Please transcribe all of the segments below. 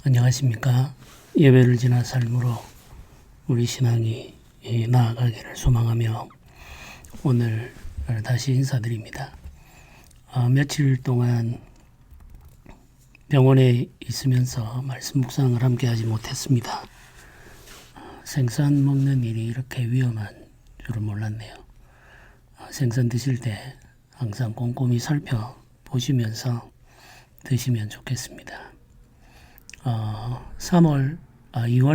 안녕하십니까. 예배를 지나 삶으로 우리 신앙이 나아가기를 소망하며 오늘 다시 인사드립니다. 며칠 동안 병원에 있으면서 말씀 묵상을 함께 하지 못했습니다. 생선 먹는 일이 이렇게 위험한 줄은 몰랐네요. 생선 드실 때 항상 꼼꼼히 살펴보시면서 드시면 좋겠습니다. 2월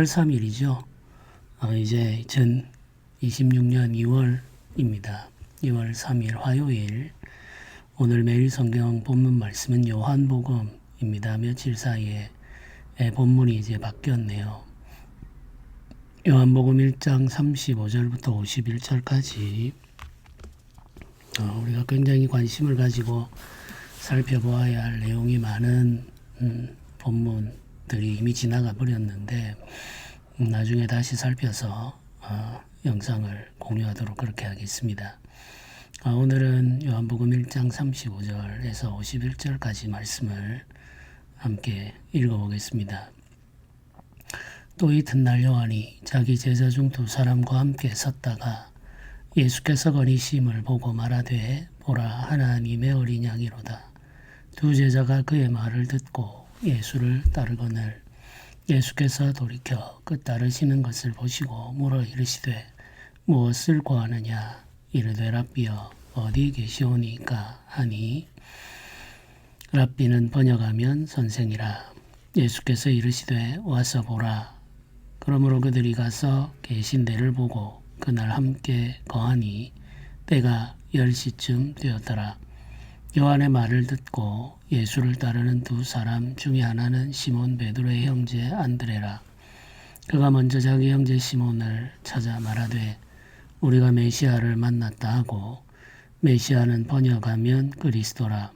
3일이죠. 이제 2026년 2월입니다. 2월 3일 화요일. 오늘 매일 성경 본문 말씀은 요한복음입니다. 며칠 사이에 본문이 이제 바뀌었네요. 요한복음 1장 35절부터 51절까지 우리가 굉장히 관심을 가지고 살펴보아야 할 내용이 많은 본문들이 이미 지나가 버렸는데 나중에 다시 살펴서 영상을 공유하도록 그렇게 하겠습니다. 오늘은 요한복음 1장 35절에서 51절까지 말씀을 함께 읽어보겠습니다. 또 이튿날 요한이 자기 제자 중 두 사람과 함께 섰다가 예수께서 거니심을 보고 말하되 보라 하나님의 어린 양이로다. 두 제자가 그의 말을 듣고 예수를 따르거늘 예수께서 돌이켜 그 따르시는 것을 보시고 물어 이르시되 무엇을 구하느냐 이르되 랍비여 어디 계시오니까 하니 랍비는 번역하면 선생이라. 예수께서 이르시되 와서 보라. 그러므로 그들이 가서 계신 데를 보고 그날 함께 거하니 때가 10시쯤 되었더라. 요한의 말을 듣고 예수를 따르는 두 사람 중에 하나는 시몬 베드로의 형제 안드레라. 그가 먼저 자기 형제 시몬을 찾아 말하되 우리가 메시아를 만났다 하고 메시아는 번역하면 그리스도라.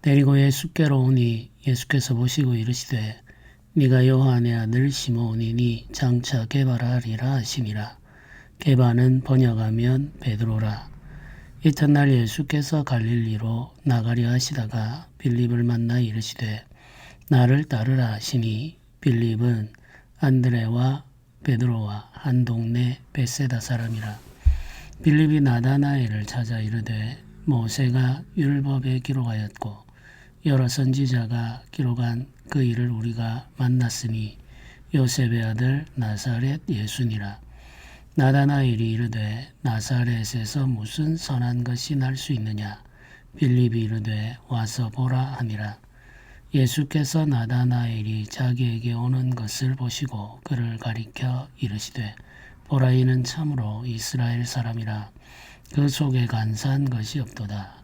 데리고 예수께로 오니 예수께서 보시고 이르시되 네가 요한의 아들 시몬이니 장차 게바라리라 하시니라. 게바는 번역하면 베드로라. 이튿날 예수께서 갈릴리로 나가려 하시다가 빌립을 만나 이르시되 나를 따르라 하시니 빌립은 안드레와 베드로와 한 동네 베세다 사람이라. 빌립이 나다나엘을 찾아 이르되 모세가 율법에 기록하였고 여러 선지자가 기록한 그 일을 우리가 만났으니 요셉의 아들 나사렛 예수니라. 나다나엘이 이르되 나사렛에서 무슨 선한 것이 날 수 있느냐. 빌립이 이르되 와서 보라 하니라. 예수께서 나다나엘이 자기에게 오는 것을 보시고 그를 가리켜 이르시되 보라 이는 참으로 이스라엘 사람이라. 그 속에 간사한 것이 없도다.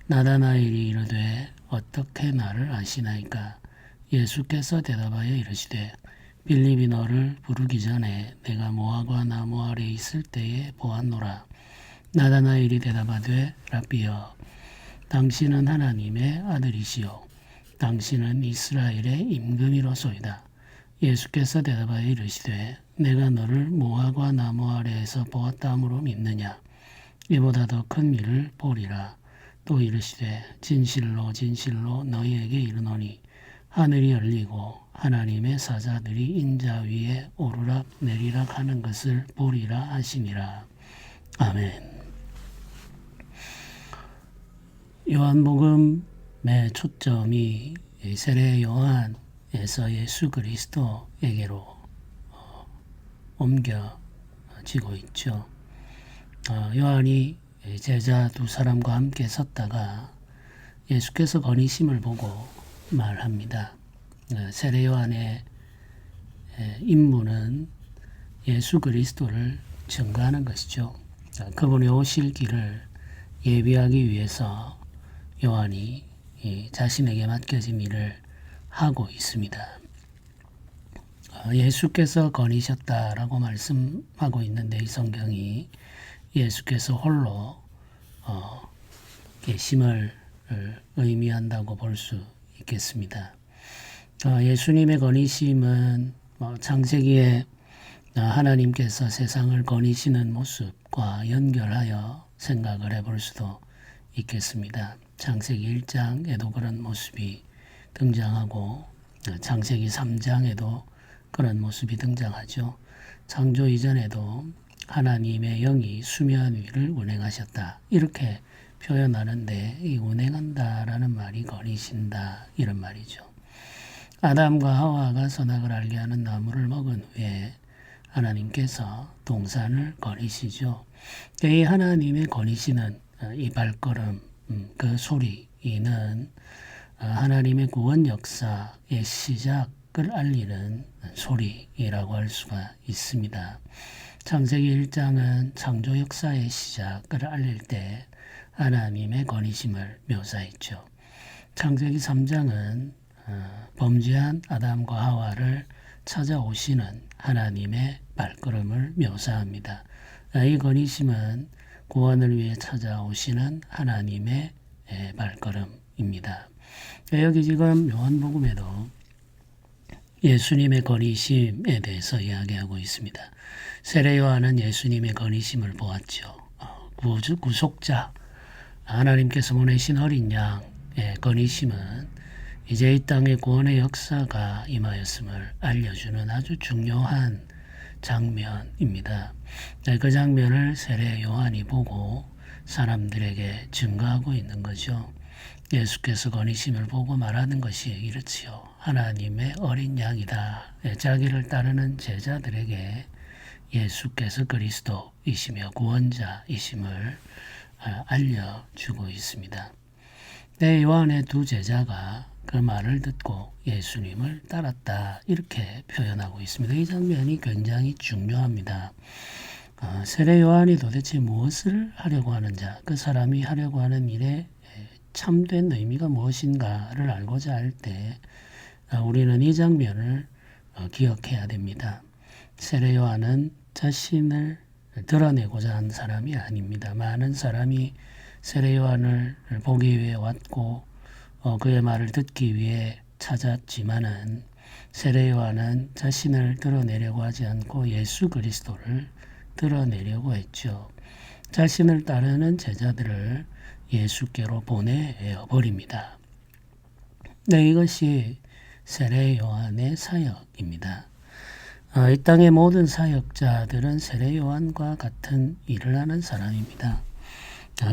나다나엘이 이르되 어떻게 나를 아시나이까. 예수께서 대답하여 이르시되 빌립이 너를 부르기 전에 내가 모아과 나무 아래 있을 때에 보았노라. 나다나엘이 대답하되 랍비여 당신은 하나님의 아들이시요 당신은 이스라엘의 임금이로소이다. 예수께서 대답하여 이르시되 내가 너를 모아과 나무 아래에서 보았다 함으로 믿느냐. 이보다 더 큰 일을 보리라. 또 이르시되 진실로 진실로 너희에게 이르노니 하늘이 열리고 하나님의 사자들이 인자 위에 오르락 내리락 하는 것을 보리라 하시니라. 아멘. 요한복음의 초점이 세례 요한에서 예수 그리스도에게로 옮겨지고 있죠. 요한이 제자 두 사람과 함께 섰다가 예수께서 거니심을 보고 말합니다. 세례 요한의 임무는 예수 그리스도를 증거하는 것이죠. 그분이 오실 길을 예비하기 위해서 요한이 자신에게 맡겨진 일을 하고 있습니다. 예수께서 거니셨다라고 말씀하고 있는데 이 성경이 예수께서 홀로 계심을 의미한다고 볼 수 있겠습니다. 예수님의 거니심은 창세기에 하나님께서 세상을 거니시는 모습과 연결하여 생각을 해볼 수도 있겠습니다. 창세기 1장에도 그런 모습이 등장하고 창세기 3장에도 그런 모습이 등장하죠. 창조 이전에도 하나님의 영이 수면 위를 운행하셨다. 이렇게 표현하는데 이 운행한다라는 말이 거니신다 이런 말이죠. 아담과 하와가 선악을 알게 하는 나무를 먹은 후에 하나님께서 동산을 거니시죠. 이 하나님의 거니시는 이 발걸음, 그 소리는 하나님의 구원 역사의 시작을 알리는 소리라고 할 수가 있습니다. 창세기 1장은 창조 역사의 시작을 알릴 때 하나님의 거니심을 묘사했죠. 창세기 3장은 범죄한 아담과 하와를 찾아오시는 하나님의 발걸음을 묘사합니다. 이 거니심은 구원을 위해 찾아오시는 하나님의 발걸음입니다. 여기 지금 요한복음에도 예수님의 거니심에 대해서 이야기하고 있습니다. 세례 요한은 예수님의 거니심을 보았죠. 구속자, 하나님께서 보내신 어린 양의 거니심은 이제 이 땅의 구원의 역사가 임하였음을 알려주는 아주 중요한 장면입니다. 그 장면을 세례 요한이 보고 사람들에게 증거하고 있는 거죠. 예수께서 거니심을 보고 말하는 것이 이렇지요. 하나님의 어린 양이다. 자기를 따르는 제자들에게 예수께서 그리스도이시며 구원자이심을 알려주고 있습니다. 요한의 두 제자가 그 말을 듣고 예수님을 따랐다 이렇게 표현하고 있습니다. 이 장면이 굉장히 중요합니다. 세례 요한이 도대체 무엇을 하려고 하는 자, 그 사람이 하려고 하는 일에 참된 의미가 무엇인가를 알고자 할 때 우리는 이 장면을 기억해야 됩니다. 세례 요한은 자신을 드러내고자 한 사람이 아닙니다. 많은 사람이 세례 요한을 보기 위해 왔고 그의 말을 듣기 위해 찾았지만은 세례 요한은 자신을 드러내려고 하지 않고 예수 그리스도를 드러내려고 했죠. 자신을 따르는 제자들을 예수께로 보내어 버립니다. 이것이 세례 요한의 사역입니다. 이 땅의 모든 사역자들은 세례 요한과 같은 일을 하는 사람입니다.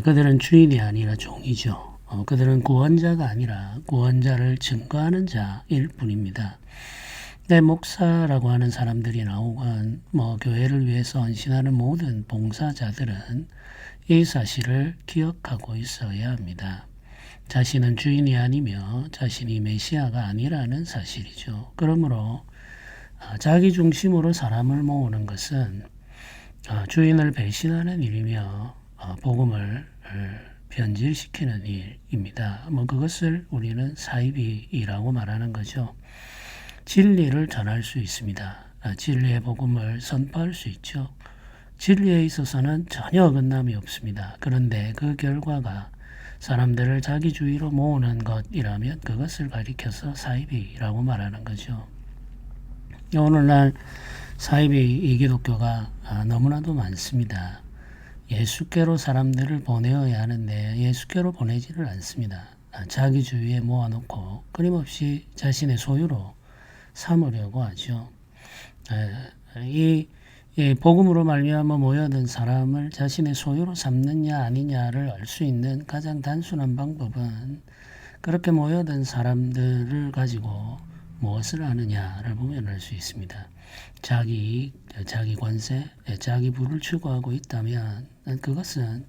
그들은 주인이 아니라 종이죠. 그들은 구원자가 아니라 구원자를 증거하는 자일 뿐입니다. 목사라고 하는 사람들이 나오건 교회를 위해서 헌신하는 모든 봉사자들은 이 사실을 기억하고 있어야 합니다. 자신은 주인이 아니며 자신이 메시아가 아니라는 사실이죠. 그러므로 자기 중심으로 사람을 모으는 것은 주인을 배신하는 일이며 복음을 변질시키는 일입니다. 그것을 우리는 사이비라고 말하는 거죠. 진리를 전할 수 있습니다. 진리의 복음을 선포할 수 있죠. 진리에 있어서는 전혀 어긋남이 없습니다. 그런데 그 결과가 사람들을 자기주의로 모으는 것이라면 그것을 가리켜서 사이비라고 말하는 거죠. 오늘날 사이비 이기독교가 너무나도 많습니다. 예수께로 사람들을 보내어야 하는데 예수께로 보내지를 않습니다. 자기주의에 모아놓고 끊임없이 자신의 소유로 삼으려고 하죠. 이 복음으로 말미암아 모여든 사람을 자신의 소유로 삼느냐 아니냐를 알 수 있는 가장 단순한 방법은 그렇게 모여든 사람들을 가지고 무엇을 하느냐를 보면 알 수 있습니다. 자기 이익, 자기 권세, 자기 부를 추구하고 있다면 그것은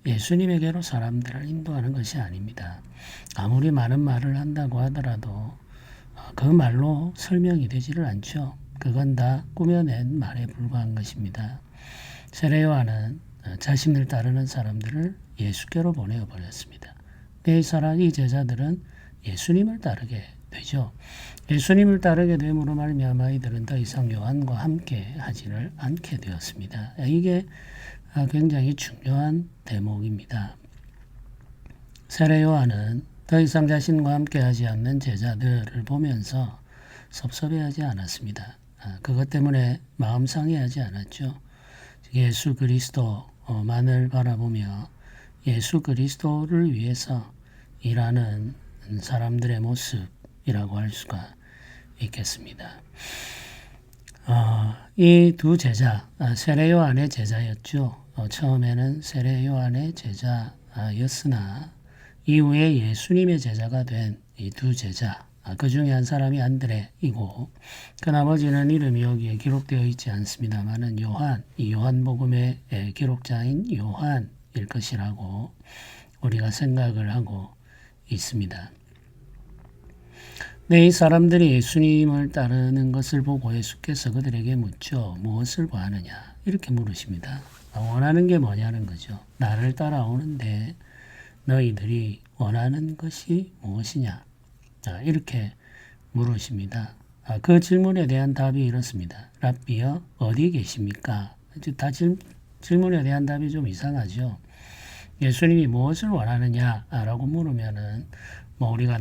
예수님에게로 사람들을 인도하는 것이 아닙니다. 아무리 많은 말을 한다고 하더라도 그 말로 설명이 되지를 않죠. 그건 다 꾸며낸 말에 불과한 것입니다. 세례 요한은 자신을 따르는 사람들을 예수께로 보내어 버렸습니다. 이 제자들은 예수님을 따르게 되죠. 예수님을 따르게 됨으로 말미암아 이들은 더 이상 요한과 함께 하지를 않게 되었습니다. 이게 굉장히 중요한 대목입니다. 세례 요한은 더 이상 자신과 함께 하지 않는 제자들을 보면서 섭섭해하지 않았습니다. 그것 때문에 마음 상해하지 않았죠. 예수 그리스도만을 바라보며 예수 그리스도를 위해서 일하는 사람들의 모습이라고 할 수가 있겠습니다. 이 두 제자, 세례 요한의 제자였죠. 처음에는 세례 요한의 제자였으나 이후에 예수님의 제자가 된 이 두 제자, 그 중에 한 사람이 안드레이고 그 나머지는 이름이 여기에 기록되어 있지 않습니다만은 이 요한복음의 기록자인 요한일 것이라고 우리가 생각을 하고 있습니다. 네, 이 사람들이 예수님을 따르는 것을 보고 예수께서 그들에게 묻죠. 무엇을 구하느냐? 이렇게 물으십니다. 원하는 게 뭐냐는 거죠. 나를 따라오는데 너희들이 원하는 것이 무엇이냐? 이렇게 물으십니다. 그 질문에 대한 답이 이렇습니다. 랍비여, 어디 계십니까? 다 질문에 대한 답이 좀 이상하죠. 예수님이 무엇을 원하느냐라고 물으면은 우리가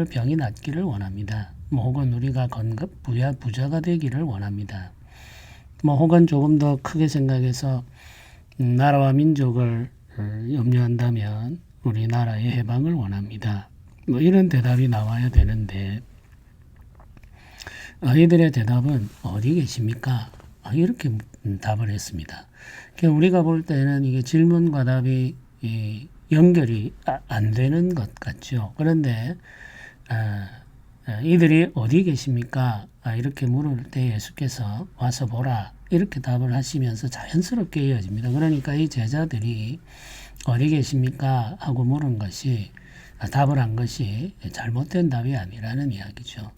병이 낫기를 원합니다. 혹은 우리가 부자가 되기를 원합니다. 혹은 조금 더 크게 생각해서 나라와 민족을 염려한다면 우리나라의 해방을 원합니다. 이런 대답이 나와야 되는데 이들의 대답은 어디 계십니까? 이렇게 답을 했습니다. 우리가 볼 때는 이게 질문과 답이 연결이 안 되는 것 같죠. 그런데 이들이 어디 계십니까? 이렇게 물을 때 예수께서 와서 보라 이렇게 답을 하시면서 자연스럽게 이어집니다. 그러니까 이 제자들이 어디 계십니까? 하고 물은 것이 답을 한 것이 잘못된 답이 아니라는 이야기죠.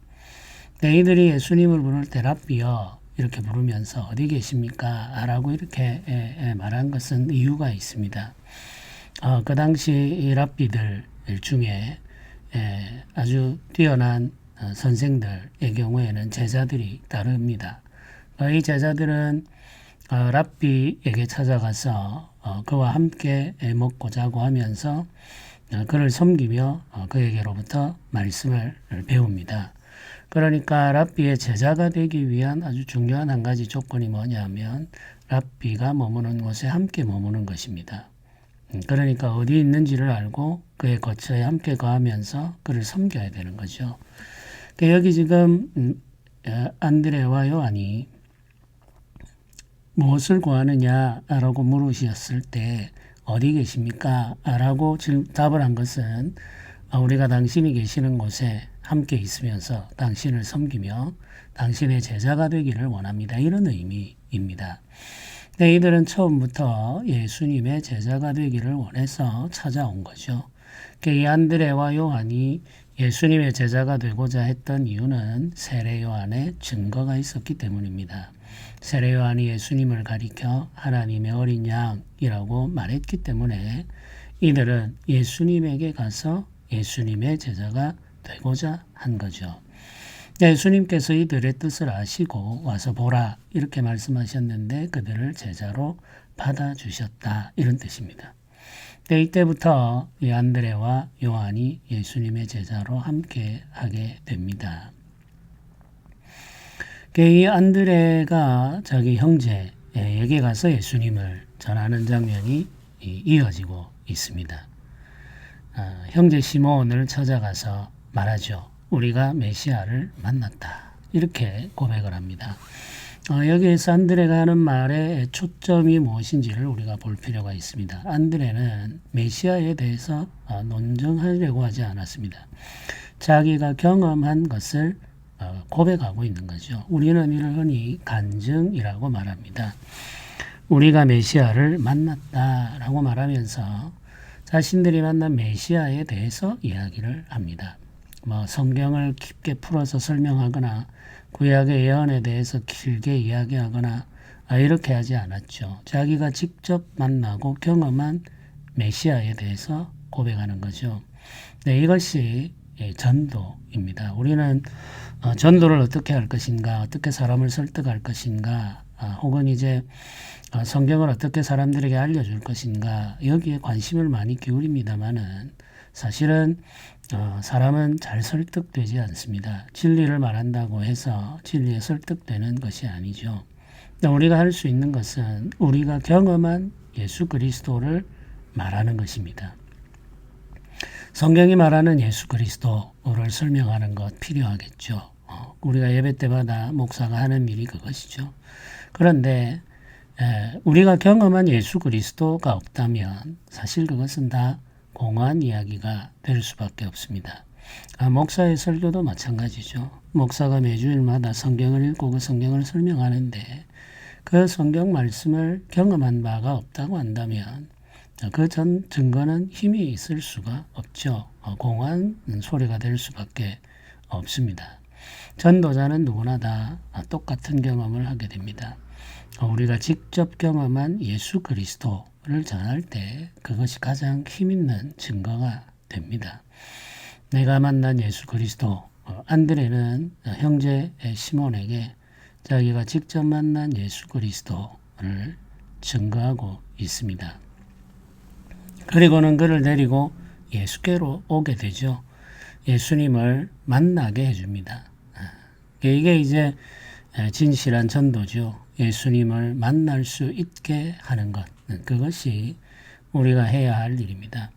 이들이 예수님을 부를 때 랍비여 이렇게 부르면서 어디 계십니까? 라고 이렇게 말한 것은 이유가 있습니다. 그 당시 이 랍비들 중에 아주 뛰어난 선생들의 경우에는 제자들이 따릅니다. 이 제자들은 랍비에게 찾아가서 그와 함께 먹고 자고 하면서 그를 섬기며 그에게로부터 말씀을 배웁니다. 그러니까 랍비의 제자가 되기 위한 아주 중요한 한 가지 조건이 뭐냐면 랍비가 머무는 곳에 함께 머무는 것입니다. 그러니까 어디 있는지를 알고 그의 거처에 함께 거하면서 그를 섬겨야 되는 거죠. 여기 지금 안드레와 요한이 무엇을 구하느냐라고 물으셨을 때 어디 계십니까? 라고 답을 한 것은 우리가 당신이 계시는 곳에 함께 있으면서 당신을 섬기며 당신의 제자가 되기를 원합니다. 이런 의미입니다. 이들은 처음부터 예수님의 제자가 되기를 원해서 찾아온 거죠. 이 안드레와 요한이 예수님의 제자가 되고자 했던 이유는 세례 요한의 증거가 있었기 때문입니다. 세례 요한이 예수님을 가리켜 하나님의 어린 양이라고 말했기 때문에 이들은 예수님에게 가서 예수님의 제자가 되고자 한 거죠. 예수님께서 이들의 뜻을 아시고 와서 보라 이렇게 말씀하셨는데 그들을 제자로 받아주셨다 이런 뜻입니다. 이때부터 이 안드레와 요한이 예수님의 제자로 함께 하게 됩니다. 이 안드레가 자기 형제에게 가서 예수님을 전하는 장면이 이어지고 있습니다. 형제 시몬을 찾아가서 말하죠. 우리가 메시아를 만났다. 이렇게 고백을 합니다. 여기에서 안드레가 하는 말의 초점이 무엇인지를 우리가 볼 필요가 있습니다. 안드레는 메시아에 대해서 논증하려고 하지 않았습니다. 자기가 경험한 것을 고백하고 있는 거죠. 우리는 이를 흔히 간증이라고 말합니다. 우리가 메시아를 만났다라고 말하면서 자신들이 만난 메시아에 대해서 이야기를 합니다. 성경을 깊게 풀어서 설명하거나 구약의 예언에 대해서 길게 이야기하거나 이렇게 하지 않았죠. 자기가 직접 만나고 경험한 메시아에 대해서 고백하는 거죠. 이것이 전도입니다. 우리는 전도를 어떻게 할 것인가, 어떻게 사람을 설득할 것인가, 혹은 이제 성경을 어떻게 사람들에게 알려줄 것인가 여기에 관심을 많이 기울입니다만은 사실은 사람은 잘 설득되지 않습니다. 진리를 말한다고 해서 진리에 설득되는 것이 아니죠. 우리가 할 수 있는 것은 우리가 경험한 예수 그리스도를 말하는 것입니다. 성경이 말하는 예수 그리스도를 설명하는 것 필요하겠죠. 우리가 예배 때마다 목사가 하는 일이 그것이죠. 그런데 우리가 경험한 예수 그리스도가 없다면 사실 그것은 다 공허한 이야기가 될 수밖에 없습니다. 목사의 설교도 마찬가지죠. 목사가 매주일마다 성경을 읽고 그 성경을 설명하는데 그 성경 말씀을 경험한 바가 없다고 한다면 그 증거는 힘이 있을 수가 없죠. 공허한 소리가 될 수밖에 없습니다. 전도자는 누구나 다 똑같은 경험을 하게 됩니다. 우리가 직접 경험한 예수 그리스도를 전할 때 그것이 가장 힘있는 증거가 됩니다. 내가 만난 예수 그리스도, 안드레는 형제 시몬에게 자기가 직접 만난 예수 그리스도를 증거하고 있습니다. 그리고는 그를 데리고 예수께로 오게 되죠. 예수님을 만나게 해줍니다. 이게 이제 진실한 전도죠. 예수님을 만날 수 있게 하는 것. 그것이 우리가 해야 할 일입니다.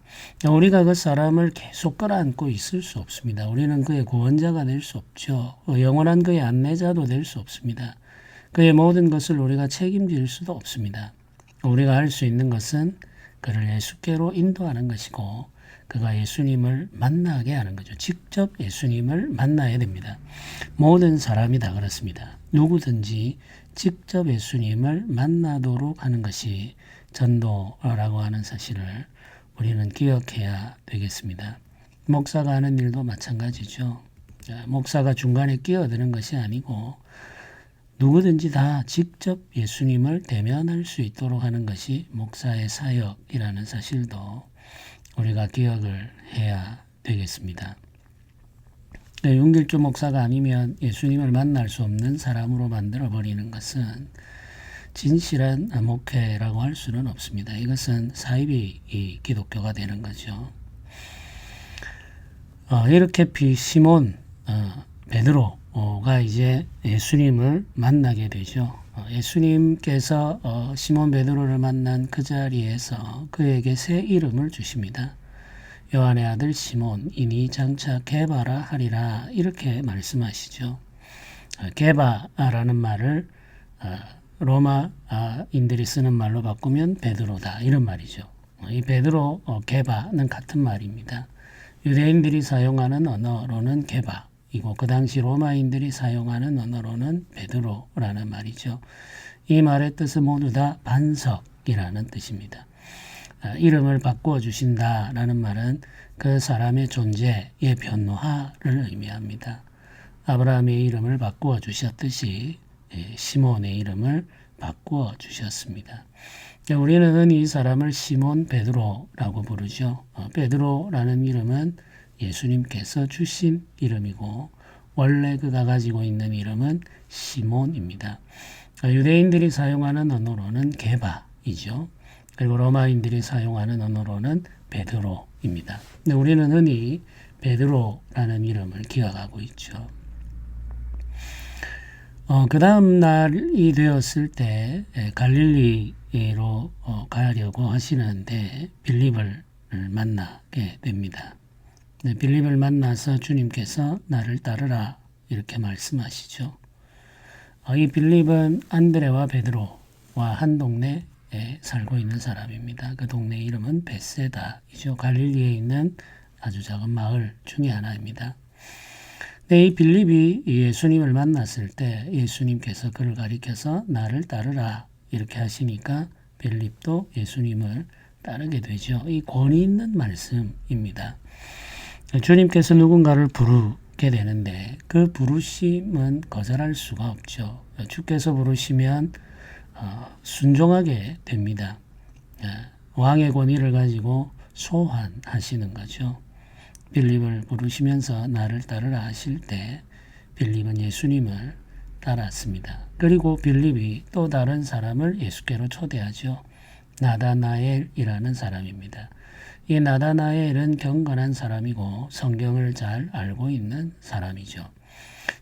우리가 그 사람을 계속 끌어안고 있을 수 없습니다. 우리는 그의 구원자가 될 수 없죠. 영원한 그의 안내자도 될 수 없습니다. 그의 모든 것을 우리가 책임질 수도 없습니다. 우리가 할 수 있는 것은 그를 예수께로 인도하는 것이고 그가 예수님을 만나게 하는 거죠. 직접 예수님을 만나야 됩니다. 모든 사람이 다 그렇습니다. 누구든지 직접 예수님을 만나도록 하는 것이 전도라고 하는 사실을 우리는 기억해야 되겠습니다. 목사가 하는 일도 마찬가지죠. 목사가 중간에 끼어드는 것이 아니고 누구든지 다 직접 예수님을 대면할 수 있도록 하는 것이 목사의 사역이라는 사실도 우리가 기억을 해야 되겠습니다. 윤길주 목사가 아니면 예수님을 만날 수 없는 사람으로 만들어버리는 것은 진실한 목회라고 할 수는 없습니다. 이것은 사이비 기독교가 되는 거죠. 이렇게 시몬 베드로가 이제 예수님을 만나게 되죠. 예수님께서 시몬 베드로를 만난 그 자리에서 그에게 새 이름을 주십니다. 요한의 아들 시몬 이니 장차 게바라 하리라 이렇게 말씀하시죠. 게바라는 말을 로마인들이 쓰는 말로 바꾸면 베드로다 이런 말이죠. 이 베드로 게바는 같은 말입니다. 유대인들이 사용하는 언어로는 게바이고 그 당시 로마인들이 사용하는 언어로는 베드로라는 말이죠. 이 말의 뜻은 모두 다 반석이라는 뜻입니다. 이름을 바꾸어 주신다라는 말은 그 사람의 존재의 변화를 의미합니다. 아브라함의 이름을 바꾸어 주셨듯이 시몬의 이름을 바꾸어 주셨습니다. 우리는 흔히 이 사람을 시몬 베드로라고 부르죠. 베드로라는 이름은 예수님께서 주신 이름이고 원래 그가 가지고 있는 이름은 시몬입니다. 유대인들이 사용하는 언어로는 게바이죠. 그리고 로마인들이 사용하는 언어로는 베드로입니다. 근데 우리는 흔히 베드로라는 이름을 기억하고 있죠. 그 다음 날이 되었을 때 갈릴리로 가려고 하시는데 빌립을 만나게 됩니다. 빌립을 만나서 주님께서 나를 따르라 이렇게 말씀하시죠. 이 빌립은 안드레와 베드로와 한 동네에 살고 있는 사람입니다. 그 동네 이름은 벳세다이죠. 갈릴리에 있는 아주 작은 마을 중에 하나입니다. 이 빌립이 예수님을 만났을 때 예수님께서 그를 가리켜서 나를 따르라 이렇게 하시니까 빌립도 예수님을 따르게 되죠. 이 권위 있는 말씀입니다. 주님께서 누군가를 부르게 되는데 그 부르심은 거절할 수가 없죠. 주께서 부르시면 순종하게 됩니다. 왕의 권위를 가지고 소환하시는 거죠. 빌립을 부르시면서 나를 따르라 하실 때 빌립은 예수님을 따랐습니다. 그리고 빌립이 또 다른 사람을 예수께로 초대하죠. 나다나엘이라는 사람입니다. 이 나다나엘은 경건한 사람이고 성경을 잘 알고 있는 사람이죠.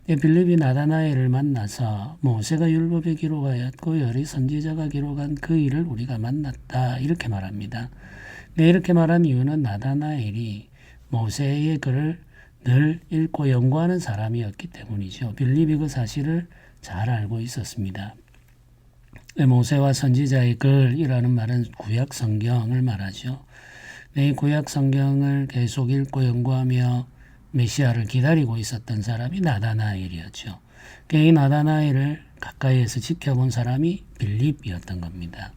빌립이 나다나엘을 만나서 모세가 율법에 기록하였고 여러 선지자가 기록한 그 일을 우리가 만났다 이렇게 말합니다. 이렇게 말한 이유는 나다나엘이 모세의 글을 늘 읽고 연구하는 사람이었기 때문이죠. 빌립이 그 사실을 잘 알고 있었습니다. 모세와 선지자의 글이라는 말은 구약 성경을 말하죠. 이 구약 성경을 계속 읽고 연구하며 메시아를 기다리고 있었던 사람이 나다나엘이었죠. 이 나다나엘을 가까이에서 지켜본 사람이 빌립이었던 겁니다.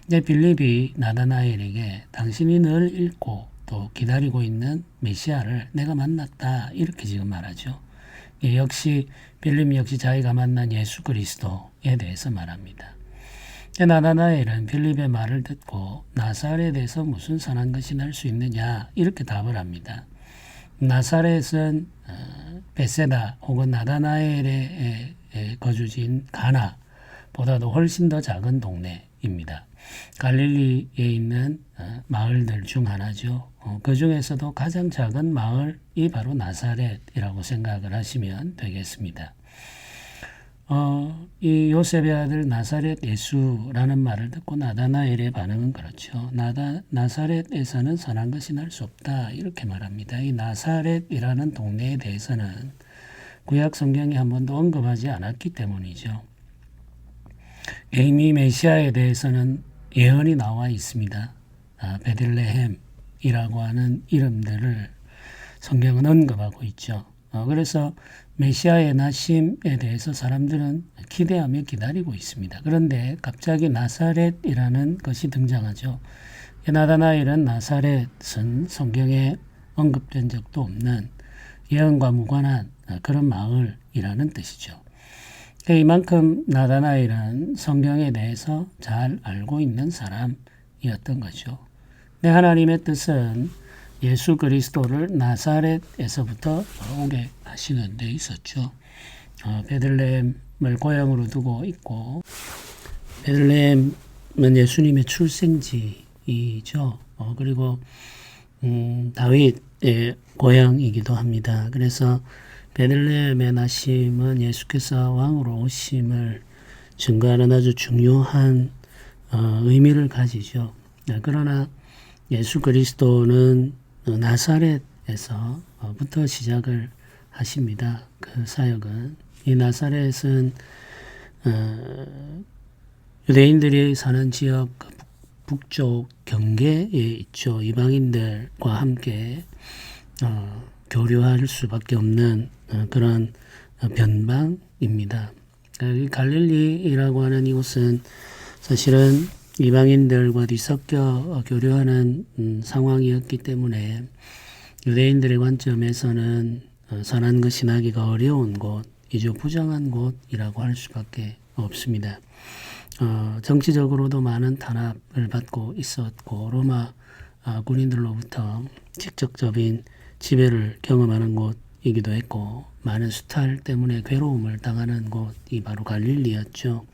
이제 빌립이 나다나엘에게 당신이 늘 읽고 또 기다리고 있는 메시아를 내가 만났다 이렇게 지금 말하죠. 역시 빌립 역시 자기가 만난 예수 그리스도에 대해서 말합니다. 나다나엘은 빌립의 말을 듣고 나사렛에서 무슨 선한 것이 날 수 있느냐 이렇게 답을 합니다. 나사렛은 베세다 혹은 나다나엘의 거주지인 가나보다도 훨씬 더 작은 동네입니다. 갈릴리에 있는 마을들 중 하나죠. 그 중에서도 가장 작은 마을이 바로 나사렛이라고 생각을 하시면 되겠습니다. 이 요셉의 아들 나사렛 예수라는 말을 듣고 나다나엘의 반응은 그렇죠. 나사렛에서는 선한 것이 날 수 없다 이렇게 말합니다. 이 나사렛이라는 동네에 대해서는 구약 성경이 한 번도 언급하지 않았기 때문이죠. 이미 메시아에 대해서는 예언이 나와 있습니다. 베들레헴이라고 하는 이름들을 성경은 언급하고 있죠. 그래서 메시아의 나심에 대해서 사람들은 기대하며 기다리고 있습니다. 그런데 갑자기 나사렛이라는 것이 등장하죠. 나다나엘은 나사렛은 성경에 언급된 적도 없는 예언과 무관한 그런 마을이라는 뜻이죠. 이만큼 나다나엘은 성경에 대해서 잘 알고 있는 사람이었던 거죠. 하나님의 뜻은 예수 그리스도를 나사렛에서부터 오게 하시는 데 있었죠. 베들레헴을 고향으로 두고 있고 베들레헴은 예수님의 출생지이죠. 그리고 다윗의 고향이기도 합니다. 그래서 베들레헴의 나심은 예수께서 왕으로 오심을 증거하는 아주 중요한 의미를 가지죠. 그러나 예수 그리스도는 나사렛에서부터 시작을 하십니다. 그 사역은. 이 나사렛은 유대인들이 사는 지역 북쪽 경계에 있죠. 이방인들과 함께 교류할 수밖에 없는 그런 변방입니다. 갈릴리라고 하는 이곳은 사실은 이방인들과 뒤섞여 교류하는 상황이었기 때문에 유대인들의 관점에서는 선한 것이 나기가 어려운 곳이죠. 부정한 곳이라고 할 수밖에 없습니다. 정치적으로도 많은 탄압을 받고 있었고 로마 군인들로부터 직접적인 지배를 경험하는 곳이기도 했고 많은 수탈 때문에 괴로움을 당하는 곳이 바로 갈릴리였죠.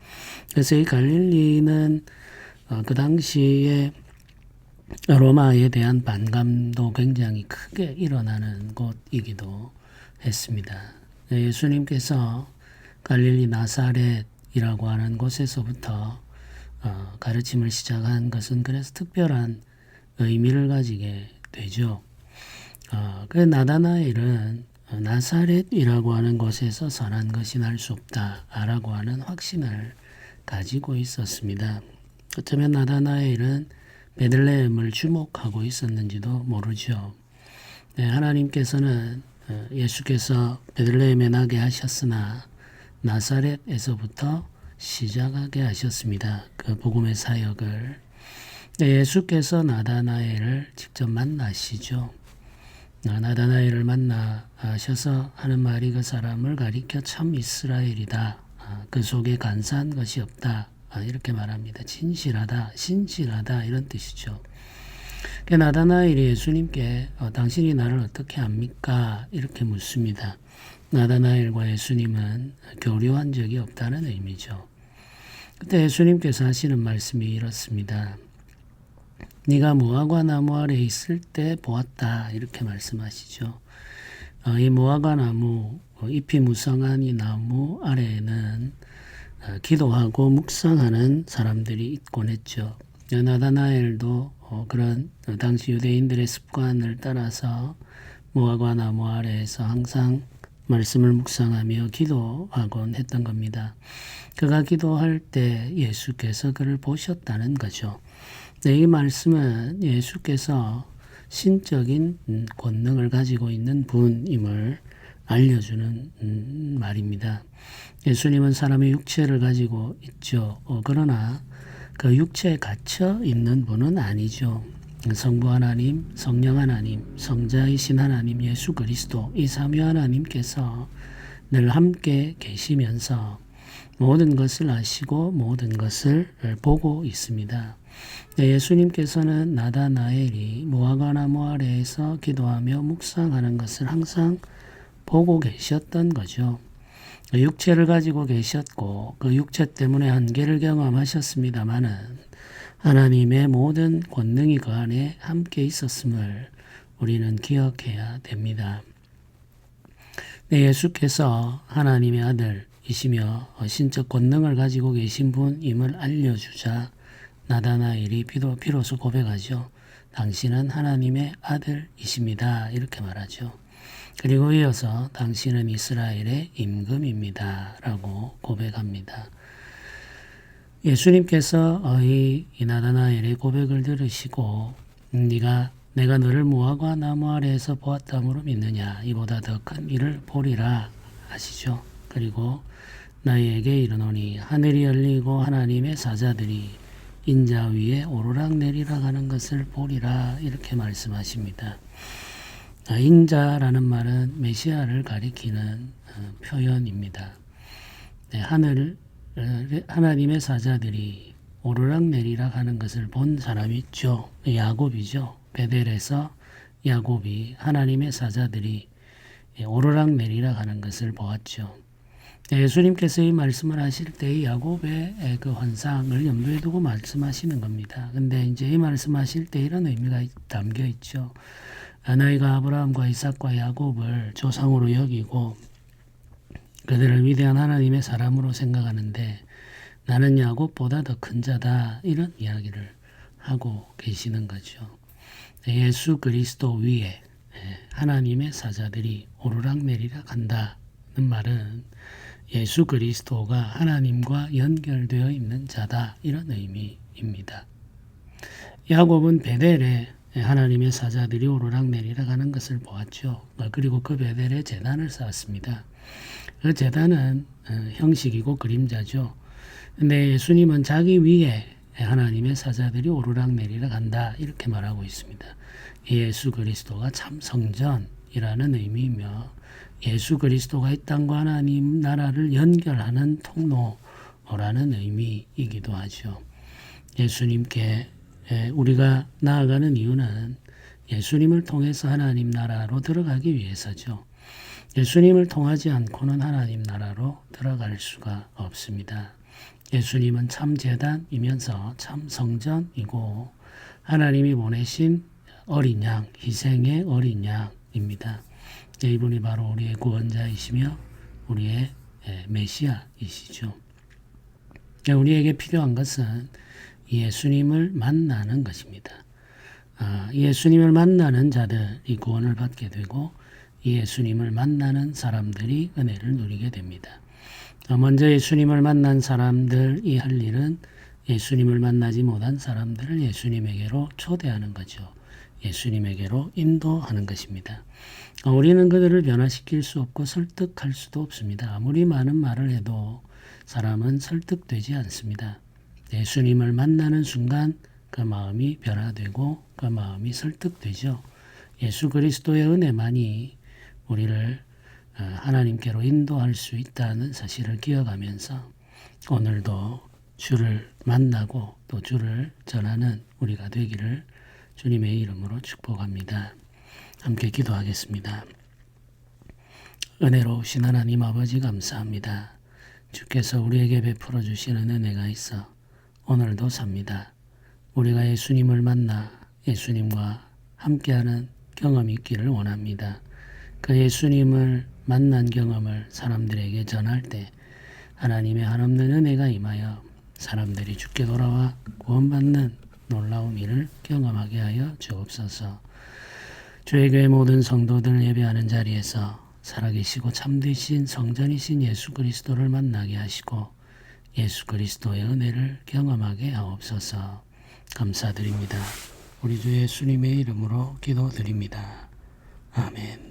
그래서 이 갈릴리는 그 당시에 로마에 대한 반감도 굉장히 크게 일어나는 곳이기도 했습니다. 예수님께서 갈릴리 나사렛이라고 하는 곳에서부터 가르침을 시작한 것은 그래서 특별한 의미를 가지게 되죠. 그 나다나엘은 나사렛이라고 하는 곳에서 선한 것이 날 수 없다라고 하는 확신을 가지고 있었습니다. 어쩌면 나다나엘은 베들레헴을 주목하고 있었는지도 모르죠. 하나님께서는 예수께서 베들레헴에 나게 하셨으나 나사렛에서부터 시작하게 하셨습니다. 그 복음의 사역을. 예수께서 나다나엘을 직접 만나시죠. 나다나엘을 만나셔서 하는 말이 그 사람을 가리켜 참 이스라엘이다. 그 속에 간사한 것이 없다. 이렇게 말합니다. 진실하다, 신실하다 이런 뜻이죠. 나다나엘이 예수님께 당신이 나를 어떻게 압니까? 이렇게 묻습니다. 나다나엘과 예수님은 교류한 적이 없다는 의미죠. 그때 예수님께서 하시는 말씀이 이렇습니다. 네가 무화과 나무 아래 있을 때 보았다 이렇게 말씀하시죠. 이 무화과 나무 잎이 무성한 이 나무 아래에는 기도하고 묵상하는 사람들이 있곤 했죠. 나다나엘도 그런 당시 유대인들의 습관을 따라서 무화과 나무 아래에서 항상 말씀을 묵상하며 기도하곤 했던 겁니다. 그가 기도할 때 예수께서 그를 보셨다는 거죠. 네, 이 말씀은 예수께서 신적인 권능을 가지고 있는 분임을 알려주는 말입니다. 예수님은 사람의 육체를 가지고 있죠. 그러나 그 육체에 갇혀 있는 분은 아니죠. 성부 하나님, 성령 하나님, 성자이신 하나님 예수 그리스도 이 삼위 하나님께서 늘 함께 계시면서 모든 것을 아시고 모든 것을 보고 있습니다. 예수님께서는 나다나엘이 무화과 나무 아래에서 기도하며 묵상하는 것을 항상 보고 계셨던 거죠. 육체를 가지고 계셨고 그 육체 때문에 한계를 경험하셨습니다마는 하나님의 모든 권능이 그 안에 함께 있었음을 우리는 기억해야 됩니다. 예수께서 하나님의 아들이시며 신적 권능을 가지고 계신 분임을 알려주자 나다나엘이 비로소 고백하죠. 당신은 하나님의 아들이십니다. 이렇게 말하죠. 그리고 이어서 당신은 이스라엘의 임금입니다. 라고 고백합니다. 예수님께서 이 나다나엘의 고백을 들으시고 내가 너를 무화과 나무 아래에서 보았다므로 믿느냐 이보다 더 큰 일을 보리라 하시죠. 그리고 너희에게 이르노니 하늘이 열리고 하나님의 사자들이 인자 위에 오르락 내리락 하는 것을 보리라 이렇게 말씀하십니다. 인자라는 말은 메시아를 가리키는 표현입니다. 하나님의 사자들이 오르락 내리락 하는 것을 본 사람이 있죠. 야곱이죠. 베델에서 야곱이 하나님의 사자들이 오르락 내리락 하는 것을 보았죠. 예수님께서 이 말씀을 하실 때 야곱의 그 환상을 염두에 두고 말씀하시는 겁니다. 근데 이제 이 말씀하실 때 이런 의미가 담겨 있죠. 너희가 아브라함과 이삭과 야곱을 조상으로 여기고 그들을 위대한 하나님의 사람으로 생각하는데 나는 야곱보다 더 큰 자다 이런 이야기를 하고 계시는 거죠. 예수 그리스도 위에 하나님의 사자들이 오르락내리락 한다는 말은 예수 그리스도가 하나님과 연결되어 있는 자다 이런 의미입니다. 야곱은 베델에 하나님의 사자들이 오르락내리락 하는 것을 보았죠. 그리고 그 베델에 제단을 쌓았습니다. 그 제단은 형식이고 그림자죠. 근데 예수님은 자기 위에 하나님의 사자들이 오르락내리락 한다 이렇게 말하고 있습니다. 예수 그리스도가 참 성전이라는 의미이며 예수 그리스도가 이 땅과 하나님 나라를 연결하는 통로라는 의미이기도 하죠. 예수님께 우리가 나아가는 이유는 예수님을 통해서 하나님 나라로 들어가기 위해서죠. 예수님을 통하지 않고는 하나님 나라로 들어갈 수가 없습니다. 예수님은 참 제단이면서 참 성전이고 하나님이 보내신 어린 양, 희생의 어린 양입니다. 이분이 바로 우리의 구원자이시며 우리의 메시아이시죠. 우리에게 필요한 것은 예수님을 만나는 것입니다. 예수님을 만나는 자들이 구원을 받게 되고 예수님을 만나는 사람들이 은혜를 누리게 됩니다. 먼저 예수님을 만난 사람들이 할 일은 예수님을 만나지 못한 사람들을 예수님에게로 초대하는 거죠. 예수님에게로 인도하는 것입니다. 우리는 그들을 변화시킬 수 없고 설득할 수도 없습니다. 아무리 많은 말을 해도 사람은 설득되지 않습니다. 예수님을 만나는 순간 그 마음이 변화되고 그 마음이 설득되죠. 예수 그리스도의 은혜만이 우리를 하나님께로 인도할 수 있다는 사실을 기억하면서 오늘도 주를 만나고 또 주를 전하는 우리가 되기를 주님의 이름으로 축복합니다. 함께 기도하겠습니다. 은혜로우신 하나님 아버지 감사합니다. 주께서 우리에게 베풀어 주시는 은혜가 있어 오늘도 삽니다. 우리가 예수님을 만나 예수님과 함께하는 경험이 있기를 원합니다. 그 예수님을 만난 경험을 사람들에게 전할 때 하나님의 한없는 은혜가 임하여 사람들이 주께 돌아와 구원받는 놀라운 일을 경험하게 하여 주옵소서. 주의 교회 모든 성도들 예배하는 자리에서 살아계시고 참되신 성전이신 예수 그리스도를 만나게 하시고 예수 그리스도의 은혜를 경험하게 하옵소서. 감사드립니다. 우리 주 예수님의 이름으로 기도드립니다. 아멘.